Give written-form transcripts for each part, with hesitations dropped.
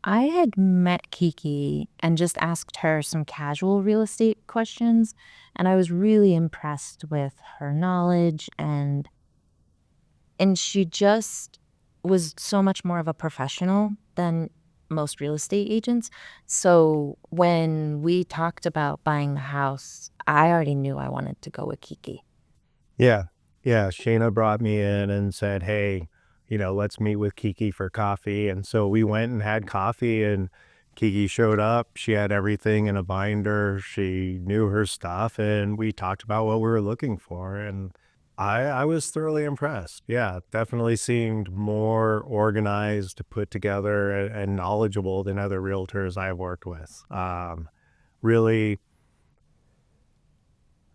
I had met Kiki and just asked her some casual real estate questions, and I was really impressed with her knowledge and she just was so much more of a professional than most real estate agents. So when we talked about buying the house, I already knew I wanted to go with Kiki. Yeah. Yeah. Shana brought me in and said, hey, let's meet with Kiki for coffee. And so we went and had coffee, and Kiki showed up. She had everything in a binder. She knew her stuff, and we talked about what we were looking for. And I was thoroughly impressed. Yeah, definitely seemed more organized, put together, and knowledgeable than other realtors I've worked with. Really,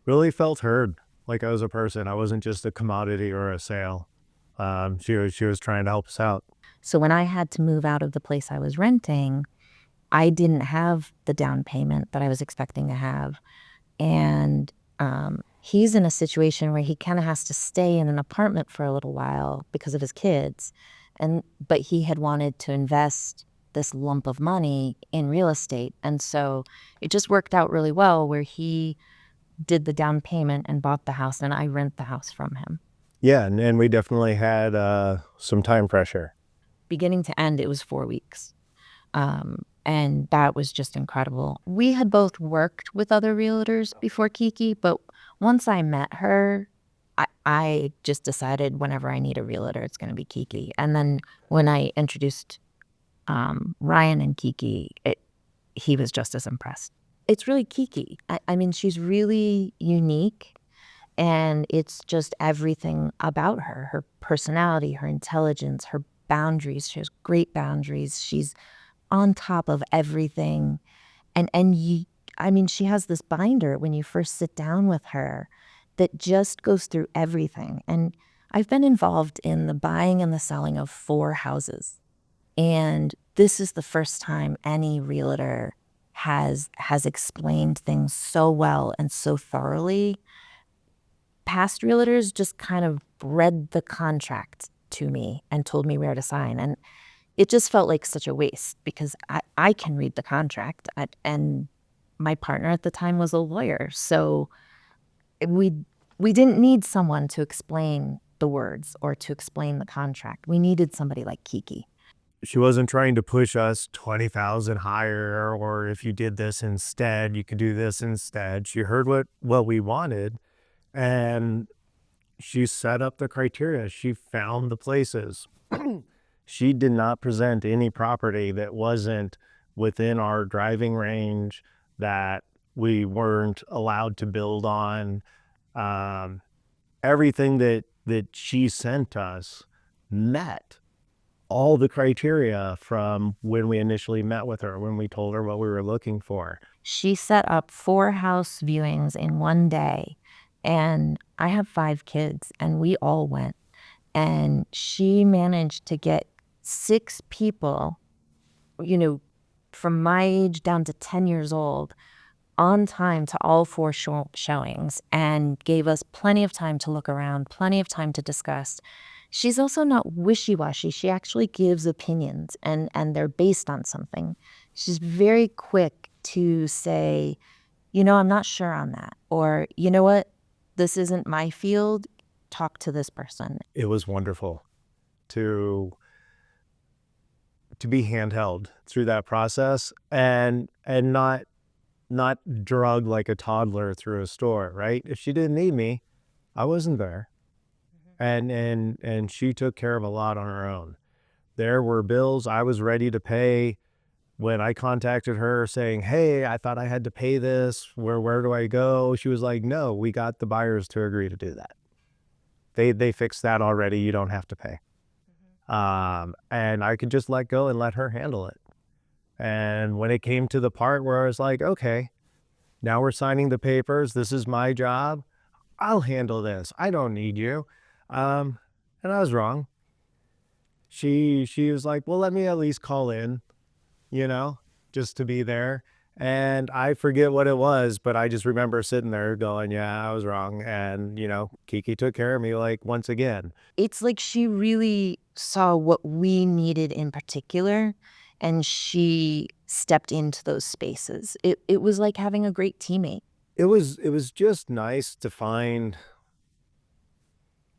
really felt heard, like I was a person. I wasn't just a commodity or a sale. She was trying to help us out. So when I had to move out of the place I was renting, I didn't have the down payment that I was expecting to have. And he's in a situation where he kind of has to stay in an apartment for a little while because of his kids. But he had wanted to invest this lump of money in real estate. And so it just worked out really well where he did the down payment and bought the house and I rent the house from him. Yeah, and we definitely had some time pressure. Beginning to end, it was 4 weeks. And that was just incredible. We had both worked with other realtors before Kiki, but once I met her, I just decided whenever I need a realtor, it's going to be Kiki. And then when I introduced Ryan and Kiki, he was just as impressed. It's really Kiki. I mean, she's really unique, and it's just everything about her, her personality, her intelligence, her boundaries. She has great boundaries. She's on top of everything. I mean, she has this binder when you first sit down with her that just goes through everything. And I've been involved in the buying and the selling of 4 houses. And this is the first time any realtor has explained things so well and so thoroughly. Past realtors just kind of read the contract to me and told me where to sign. And it just felt like such a waste because I can read the contract, and my partner at the time was a lawyer. So we we didn't need someone to explain the words or to explain the contract. We needed somebody like Kiki. She wasn't trying to push us 20,000 higher, or if you did this instead, you could do this instead. She heard what we wanted, and she set up the criteria. She found the places. She did not present any property that wasn't within our driving range, that we weren't allowed to build on. Um, Everything that she sent us met all the criteria from when we initially met with her, when we told her what we were looking for. She set up 4 house viewings in one day, and I have 5 kids, and we all went. And she managed to get 6 people, you know, from my age down to 10 years old, on time to all 4 showings, and gave us plenty of time to look around, plenty of time to discuss. She's also not wishy-washy. She actually gives opinions, and they're based on something. She's very quick to say, I'm not sure on that. Or, you know what? This isn't my field. Talk to this person. It was wonderful to be handheld through that process, and not drugged like a toddler through a store, right? If she didn't need me, I wasn't there. And she took care of a lot on her own. There were bills I was ready to pay when I contacted her saying, hey, I thought I had to pay this. Where do I go? She was like, no, we got the buyers to agree to do that. They fixed that already. You don't have to pay. And I could just let go and let her handle it. And when it came to the part where I was like, okay, now we're signing the papers. This is my job. I'll handle this. I don't need you. And I was wrong. She was like, well, let me at least call in, just to be there. And I forget what it was, but I just remember sitting there going, yeah, I was wrong. And, Kiki took care of me, like, once again. It's like she really saw what we needed in particular, and she stepped into those spaces. It was like having a great teammate. It was just nice to find,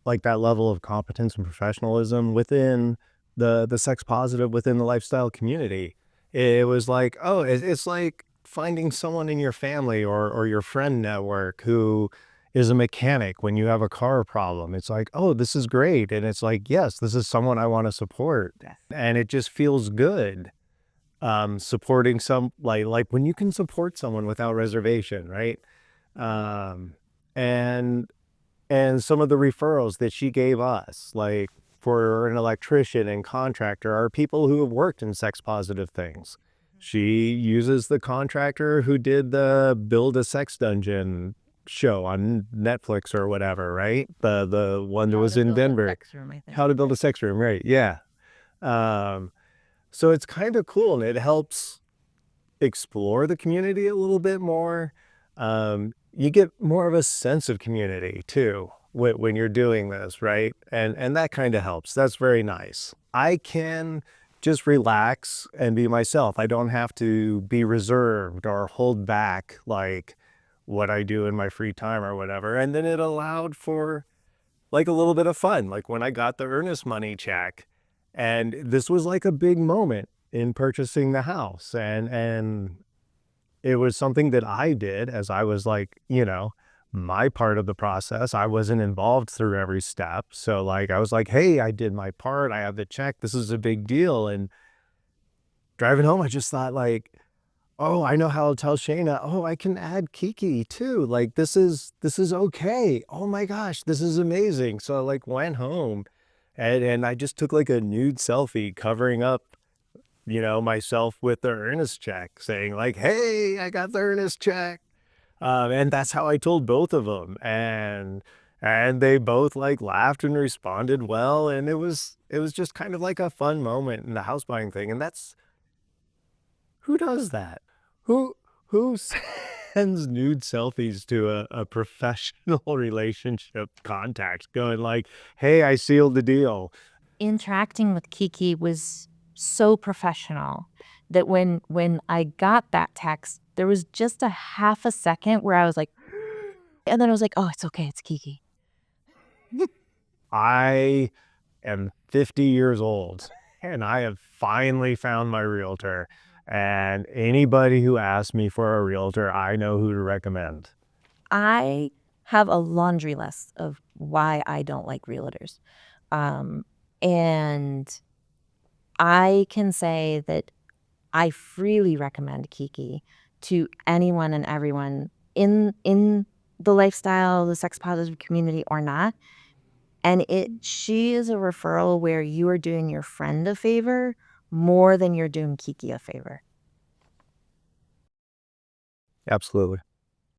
like, that level of competence and professionalism within the sex positive within the lifestyle community. It was like, oh, it's like finding someone in your family or your friend network who is a mechanic when you have a car problem. It's like, oh, this is great. And it's like, yes, this is someone I want to support. Yes. And it just feels good. Supporting some, like when you can support someone without reservation, right? Um, and some of the referrals that she gave us, like for an electrician and contractor, are people who have worked in sex positive things. She uses the contractor who did the Build a Sex Dungeon show on Netflix or whatever, right? The one that How was to in build a Denver. sex room, I think. How to build a sex room, right? Yeah. Um, so it's kind of cool and it helps explore the community a little bit more. You get more of a sense of community too when you're doing this, right? And that kind of helps. That's very nice. I can just relax and be myself. I don't have to be reserved or hold back like what I do in my free time or whatever. And then it allowed for like a little bit of fun, like when I got the earnest money check. And this was like a big moment in purchasing the house. And it was something that I did as I was like, my part of the process. I wasn't involved through every step. So like I was like, hey, I did my part. I have the check. This is a big deal. And driving home, I just thought like, oh, I know how to tell Shana, oh, I can add Kiki too. Like this is okay. Oh my gosh, this is amazing. So I like went home and I just took like a nude selfie covering up, myself with the earnest check saying like, hey, I got the earnest check. And that's how I told both of them. And they both like laughed and responded well. And it was just kind of like a fun moment in the house buying thing. And that's who does that? Who sends nude selfies to a professional relationship contact going like, "Hey, I sealed the deal." Interacting with Kiki was so professional that when I got that text, there was just a half a second where I was like, and then I was like, "Oh, it's okay, it's Kiki." I am 50 years old and I have finally found my realtor. And anybody who asks me for a realtor, I know who to recommend. I have a laundry list of why I don't like realtors. Um, and I can say that I freely recommend Kiki to anyone and everyone in the lifestyle, the sex positive community or not. And she is a referral where you are doing your friend a favor more than you're doing Kiki a favor. Absolutely.